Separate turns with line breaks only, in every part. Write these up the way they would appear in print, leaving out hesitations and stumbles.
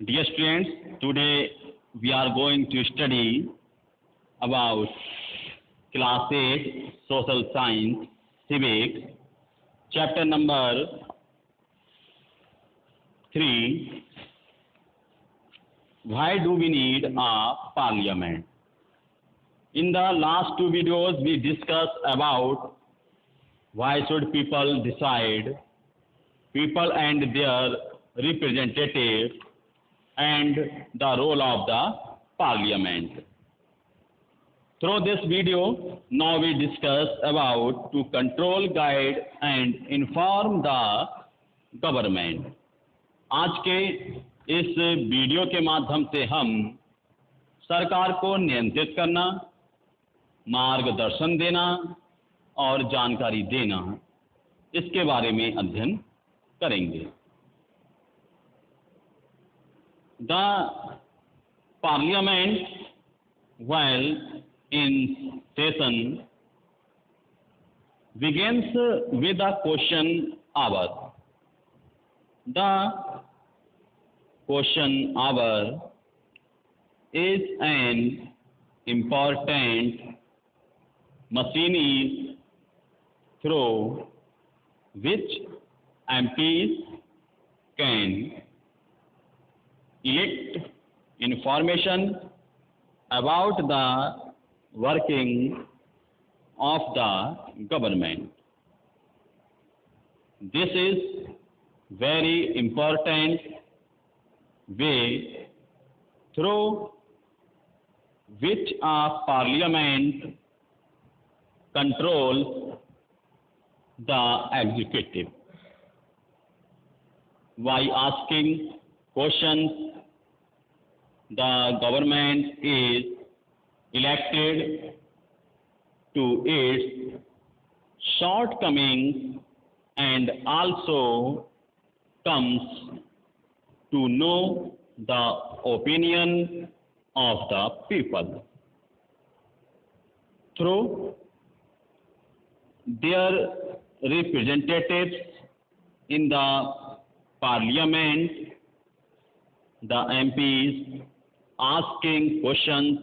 Dear students, today we are going to study about class 8 social science civics chapter number 3. Why do we need a parliament? In the last two videos we discussed about why should people decide, people and their representatives, and the role of the parliament. Through this video, now we discuss about to control, guide and inform the government. आज के इस video के माध्यम से हम सरकार को नियंत्रित करना, मार्गदर्शन देना और जानकारी देना, इसके बारे में अध्ययन करेंगे. The parliament, while in session, begins with a question hour. The question hour is an important machinery through which MPs can elect information about the working of the government. This is very important way through which a parliament controls the executive. By asking questions, the government is elected to its shortcomings and also comes to know the opinion of the people. Through their representatives in the parliament, the MPs asking questions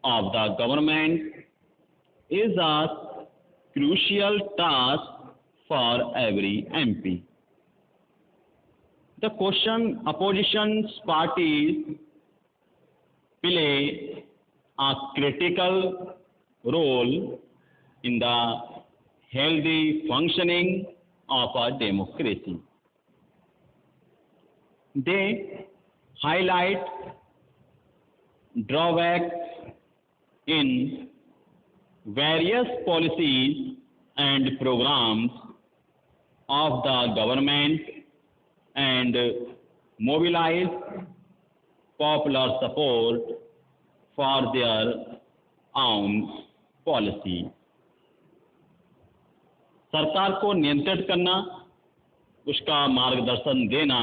of the government is a crucial task for every MP. The opposition parties play a critical role in the healthy functioning of a democracy. They highlight drawbacks in various policies and programs of the government and mobilize popular support for their own policy. सरकार को नियंत्रित करना, उसका मार्गदर्शन देना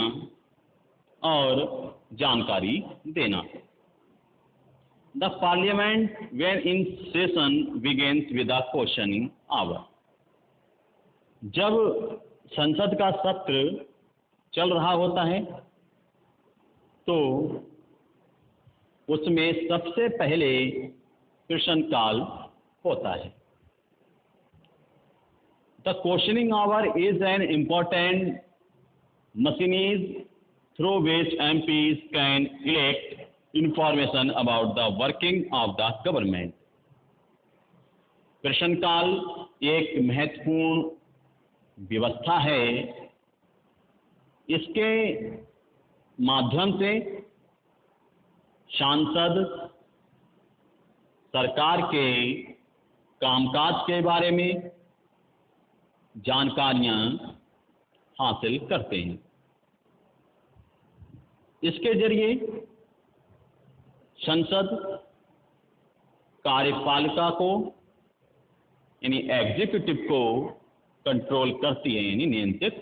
और जानकारी देना. The parliament, when in session, begins with a questioning hour. जब संसद का सत्र चल रहा होता है तो उसमें सबसे पहले प्रश्नकाल होता है. The questioning hour is an important machinery through which MPs can elect information about the working of the government. प्रश्नकाल एक महत्वपूर्ण व्यवस्था है. इसके माध्यम से सांसद सरकार के कामकाज के बारे में जानकारियां हासिल करते हैं. इसके जरिए संसद कार्यपालिका को यानी एग्जीक्यूटिव को कंट्रोल करती है, यानी नियंत्रित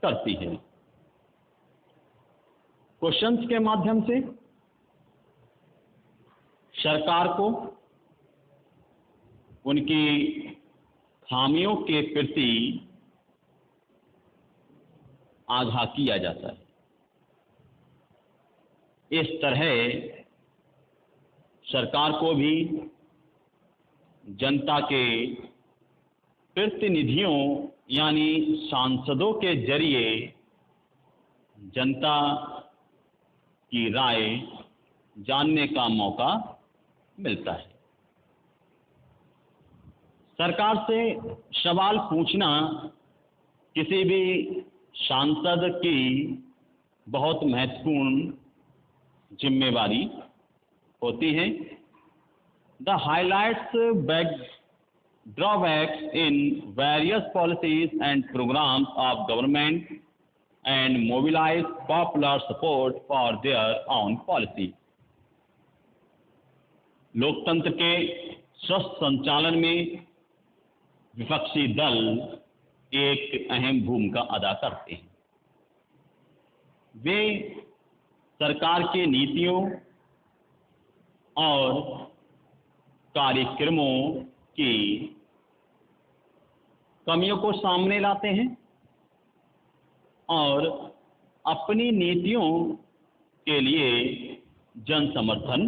करती है. क्वेश्चंस के माध्यम से सरकार को उनकी खामियों के प्रति आगाह किया जाता है. इस तरह सरकार को भी जनता के प्रतिनिधियों यानी सांसदों के जरिए जनता की राय जानने का मौका मिलता है। सरकार से सवाल पूछना किसी भी सांसद की बहुत महत्वपूर्ण जिम्मेवारी होती है। The highlights drawbacks in various policies and programs of government and mobilize popular support for their own policy. लोकतंत्र के स्वस्थ संचालन में विपक्षी दल एक अहम भूमिका अदा करते हैं। वे सरकार की नीतियों और कार्यक्रमों की कमियों को सामने लाते हैं और अपनी नीतियों के लिए जन समर्थन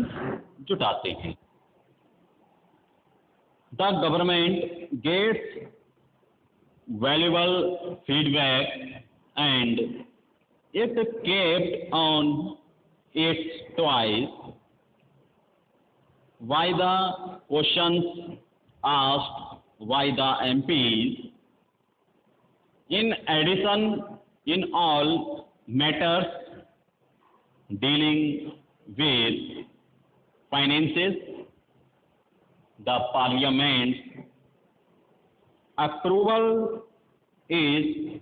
जुटाते हैं। The government gets valuable feedback and it kept on its toes why the questions asked by the MPs. In addition, in all matters dealing with finances, the Parliament's approval is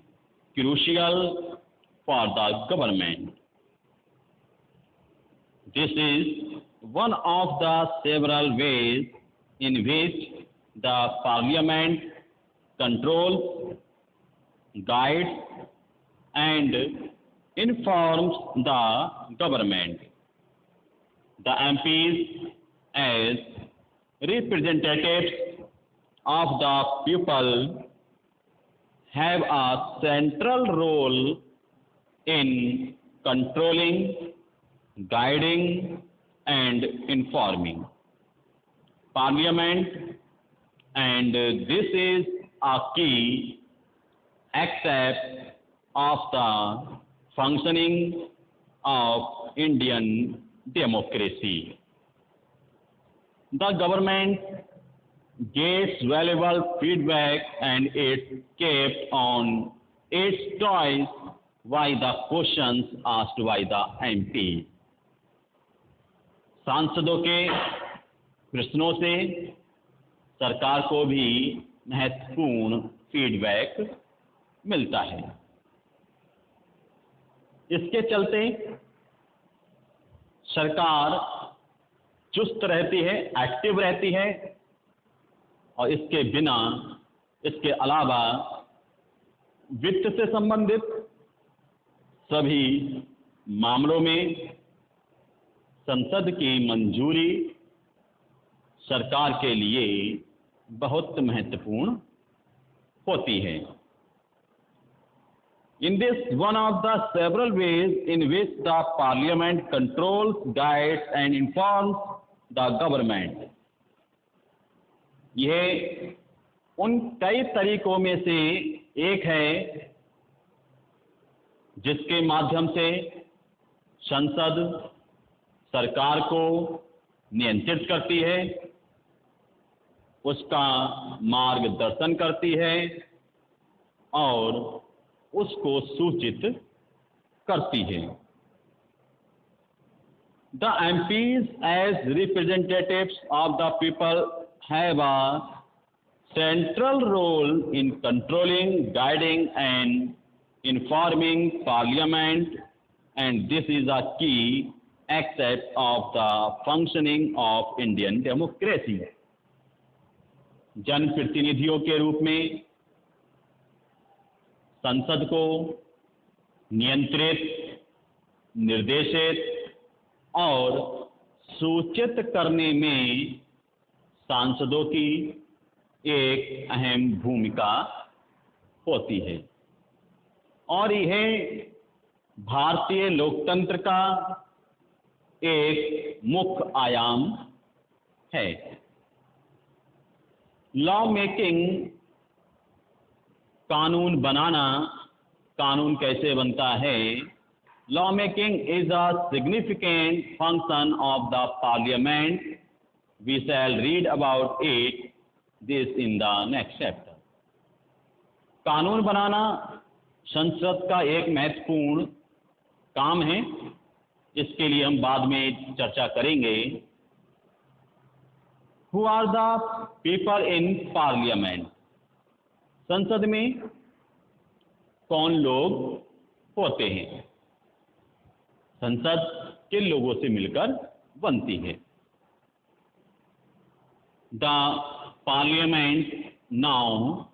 crucial for the government. This is one of the several ways in which the Parliament controls, guides, and informs the government. The MPs, as representatives of the people, have a central role in controlling, guiding, and informing Parliament, and this is a key aspect of the functioning of Indian democracy. The government gets valuable feedback and it's kept on its toes by the questions asked by the MP. सांसदों के प्रश्नों से सरकार को भी महत्वपूर्ण feedback मिलता है। इसके चलते सरकार चुस्त रहती है, एक्टिव रहती है और इसके अलावा वित्त से संबंधित सभी मामलों में संसद की मंजूरी सरकार के लिए बहुत महत्वपूर्ण होती है। In this, one of the several ways in which the Parliament controls, guides and informs the government. यह उन कई तरीकों में से एक है जिसके माध्यम से संसद सरकार को नियंत्रित करती है, उसका मार्गदर्शन करती है और उसको सूचित करती है। The MPs as representatives of the people have a central role in controlling, guiding and informing Parliament, and this is a key aspect of the functioning of Indian democracy. जनप्रतिनिधियों के रूप में संसद को नियंत्रित, निर्देशित और सूचित करने में सांसदों की एक अहम भूमिका होती है और यह भारतीय लोकतंत्र का एक मुख्य आयाम है। लॉ मेकिंग, कानून बनाना, कानून कैसे बनता है। Law making is a significant function of the parliament. We shall read about it this in the next chapter. कानून बनाना संसद का एक महत्वपूर्ण काम है, इसके लिए हम बाद में चर्चा करेंगे। Who are the people in parliament? संसद में कौन लोग होते हैं? संसद किन लोगों से मिलकर बनती है? The parliament now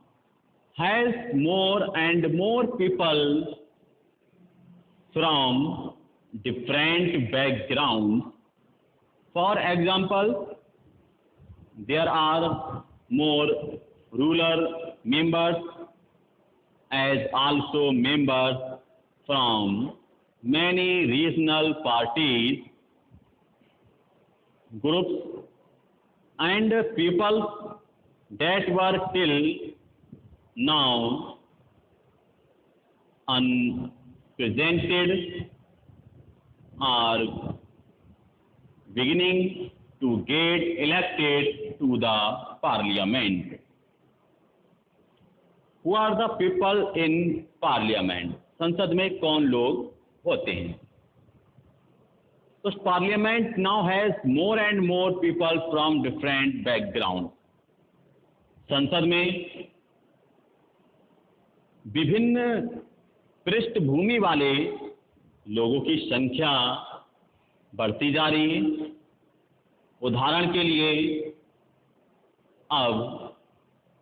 has more and more people from different backgrounds. For example, there are more rural members as also members from many regional parties, groups, and people that were till now unrepresented are beginning to get elected to the parliament. Who are the people in parliament? संसद में कौन लोग होते हैं? So parliament now has more and more people from different backgrounds. संसद में विभिन्न पृष्ठभूमि वाले लोगों की संख्या बढ़ती जा रही है। उदाहरण के लिए, अब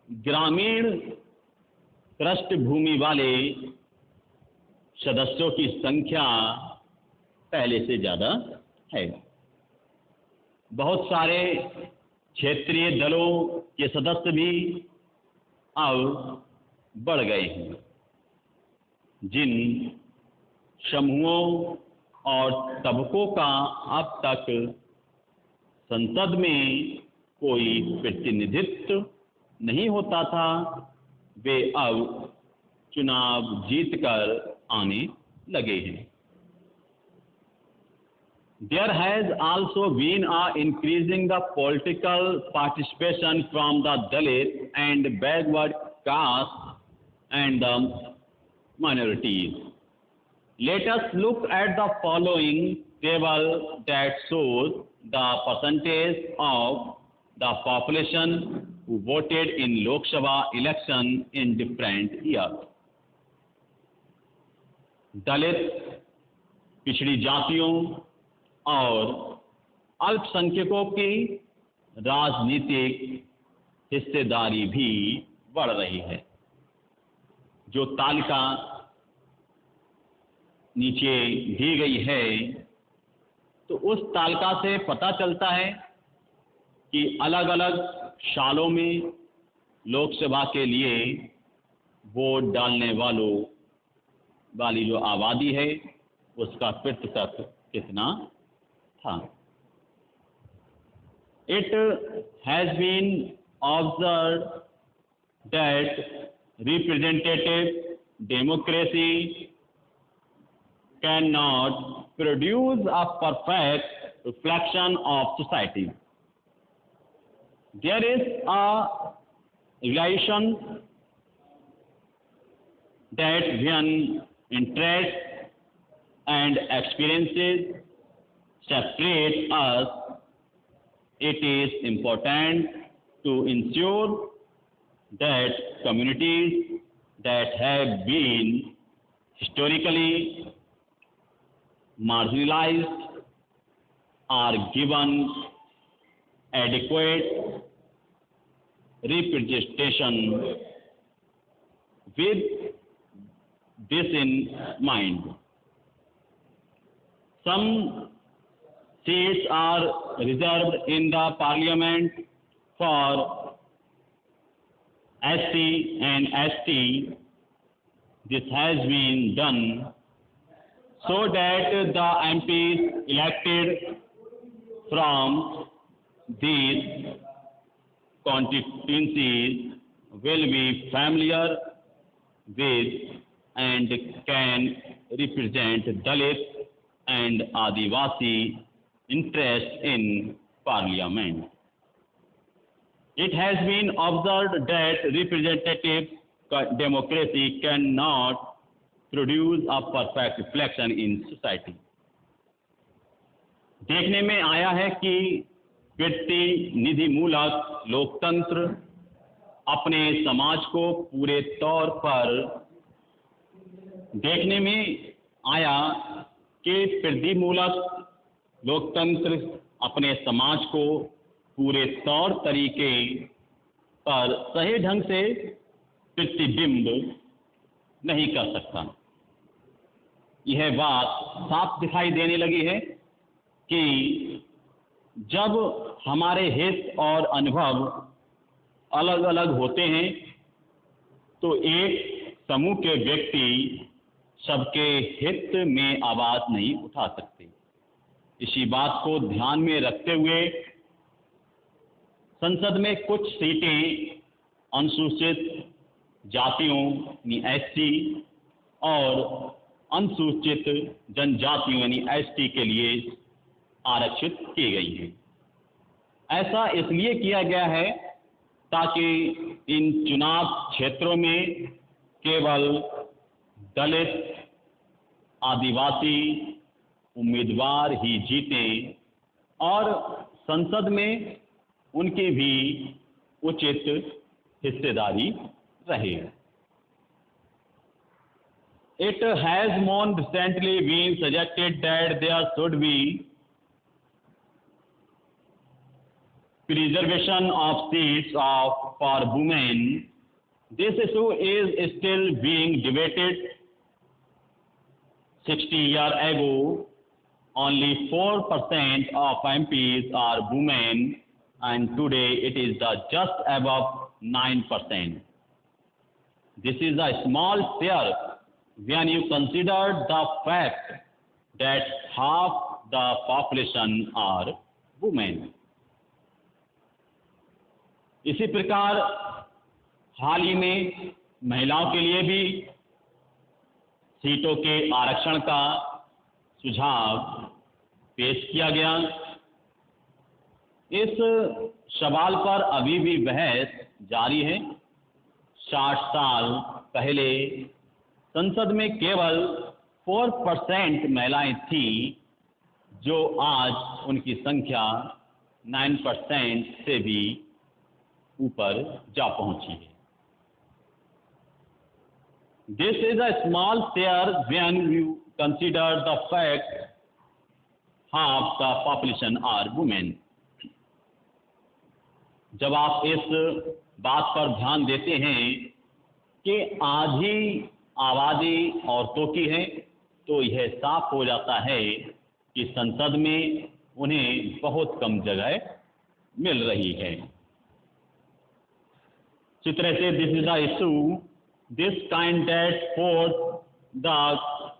ग्रामीण पृष्ठभूमि वाले सदस्यों की संख्या पहले से ज़्यादा है। बहुत सारे क्षेत्रीय दलों के सदस्य भी अब बढ़ गए हैं। जिन समूहों और तबकों का अब तक संसद में कोई प्रतिनिधित्व नहीं होता था, वे अब चुनाव जीतकर आने लगे हैं। There has also been a increasing the political participation from the Dalit and backward caste and the minorities. Let us look at the following table that shows the percentage of the population who voted in Lok Sabha election in different years. दलित, पिछड़ी जातियों और अल्पसंख्यकों की राजनीतिक हिस्सेदारी भी बढ़ रही है। जो तालिका नीचे दी गई है, तो उस तालिका से पता चलता है कि अलग अलग सालों में लोकसभा के लिए वोट डालने वाली जो आबादी है, उसका प्रतिशत कितना था। It has been observed that representative democracy cannot produce a perfect reflection of society. There is a relation that when interests and experiences separate us, it is important to ensure that communities that have been historically marginalized are given adequate representation. With this in mind, some seats are reserved in the parliament for SC and ST. This has been done so that the MPs elected from these constituencies will be familiar with and can represent Dalit and Adivasi interests in Parliament. It has been observed that representative democracy cannot produce a perfect reflection in society. देखने में आया है कि प्रतिनिधि मूलक लोकतंत्र अपने समाज को पूरे तौर पर देखने में आया कि प्रतिनिधि मूलक लोकतंत्र अपने समाज को पूरे तौर तरीके पर सही ढंग से प्रतिबिंब नहीं कर सकता। यह बात साफ दिखाई देने लगी है कि जब हमारे हित और अनुभव अलग अलग होते हैं तो एक समूह के व्यक्ति सबके हित में आवाज़ नहीं उठा सकते। इसी बात को ध्यान में रखते हुए संसद में कुछ सीटें अनुसूचित जातियों यानी एससी और अनुसूचित जनजातियों यानी एसटी के लिए आरक्षित की गई हैं। ऐसा इसलिए किया गया है ताकि इन चुनाव क्षेत्रों में केवल दलित आदिवासी उम्मीदवार ही जीतें और संसद में उनकी भी उचित हिस्सेदारी रहे। It has more recently been suggested that there should be preservation of seats for women. This issue is still being debated. 60 years ago, only 4% of MPs are women, and today it is just above 9%. This is a small share when you consider the fact that half the population are women. इसी प्रकार हाल ही में महिलाओं के लिए भी सीटों के आरक्षण का सुझाव पेश किया गया। इस सवाल पर अभी भी बहस जारी है। 60 साल पहले संसद में केवल 4% महिलाएं थीं, जो आज उनकी संख्या 9% से भी ऊपर जा पहुंची है। This is a small share when you consider the fact half the population are women. जब आप इस बात पर ध्यान देते हैं कि आधी आबादी औरतों की है, तो यह साफ हो जाता है कि संसद में उन्हें बहुत कम जगह मिल रही है। इसी तरह से this is a issue this kind that forced the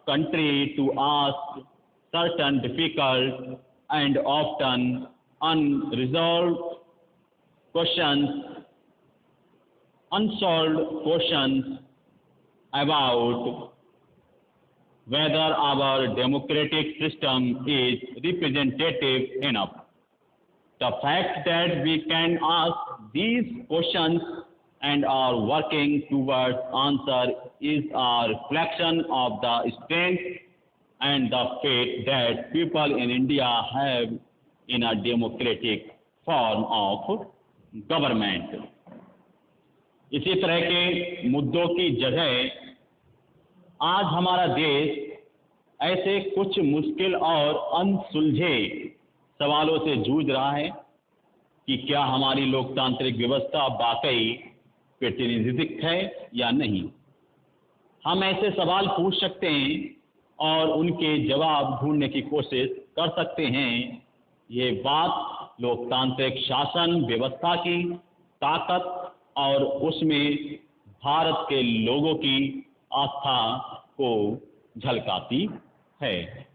country to ask certain difficult and often unsolved questions about whether our democratic system is representative enough. The fact that we can ask these questions and are working towards answer is a reflection of the strength and the faith that people in India have in a democratic form of government. इसी तरह के मुद्दों की जगह आज हमारा देश ऐसे कुछ मुश्किल और अनसुलझे सवालों से जूझ रहा है कि क्या हमारी लोकतांत्रिक व्यवस्था वाकई प्रतिनिधित्व है या नहीं। हम ऐसे सवाल पूछ सकते हैं और उनके जवाब ढूंढने की कोशिश कर सकते हैं। ये बात लोकतांत्रिक शासन व्यवस्था की ताकत और उसमें भारत के लोगों की आस्था को झलकाती है।